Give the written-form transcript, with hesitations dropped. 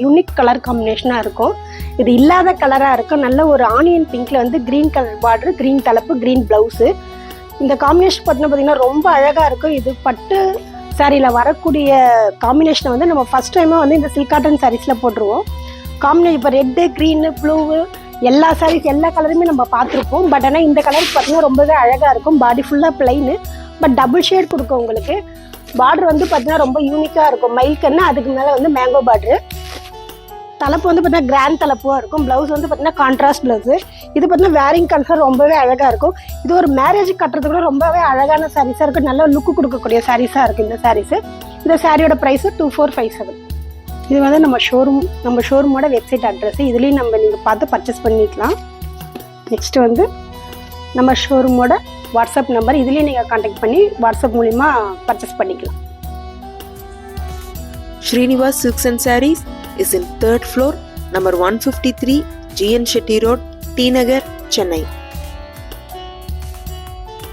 Unique colour காம்பினேஷனாக இருக்கும். இது இல்லாத கலராக இருக்கும். நல்ல ஒரு ஆனியன் பிங்க்ல வந்து க்ரீன் கலர் பார்டர், க்ரீன் தலைப்பு, க்ரீன் ப்ளவுஸு. இந்த காம்பினேஷன் பார்த்தீங்கன்னா ரொம்ப அழகாக இருக்கும். இது பட்டு சாரியில் வரக்கூடிய காம்பினேஷனை வந்து நம்ம ஃபஸ்ட் டைமாக வந்து இந்த சில்க் காட்டன் சாரீஸில் போட்டுருவோம். காம்பினேஷன் இப்போ ரெட்டு, க்ரீனு, ப்ளூவு எல்லா சாரீஸ் எல்லா கலருமே நம்ம பார்த்துருப்போம். பட் ஆனால் இந்த கலருக்கு பார்த்தீங்கன்னா ரொம்பவே அழகாக இருக்கும். பாடி ஃபுல்லாக பிளைனு, பட் டபுள் ஷேட் கொடுக்கும் உங்களுக்கு. பார்டர் வந்து பார்த்தீங்கன்னா ரொம்ப யூனிக்காக இருக்கும். மயில்கன்னு, அதுக்கு மேலே வந்து மேங்கோ பார்டரு. தலைப்பு வந்து பார்த்தீங்கன்னா கிராண்ட் தலைப்பாக இருக்கும். ப்ளவுஸ் வந்து பார்த்தீங்கன்னா கான்ட்ராஸ்ட் ப்ளவுஸு. இது பார்த்தீங்கன்னா வேரிங் கலர் ரொம்பவே அழகாக இருக்கும். இது ஒரு மேரேஜ் கட்டுறது கூட ரொம்பவே அழகான சாரீஸாக இருக்கும். நல்ல லுக்கு கொடுக்கக்கூடிய சாரீஸாக இருக்குது இந்த சாரீஸு. இந்த சாரியோட ப்ரைஸு 2457. இது வந்து நம்ம ஷோரூமோட வெப்சைட் அட்ரஸ். இதுலேயும் நீங்கள் பார்த்து பர்ச்சேஸ் பண்ணிக்கலாம். நெக்ஸ்ட்டு வந்து நம்ம ஷோரூமோட வாட்ஸ்அப் நம்பர். இதுலேயும் நீங்கள் கான்டாக்ட் பண்ணி வாட்ஸ்அப் மூலிமா பர்ச்சேஸ் பண்ணிக்கலாம். Srinivas Silks and Sarees is in 3rd floor, number 153, GN Shetty Road, T Nagar, Chennai.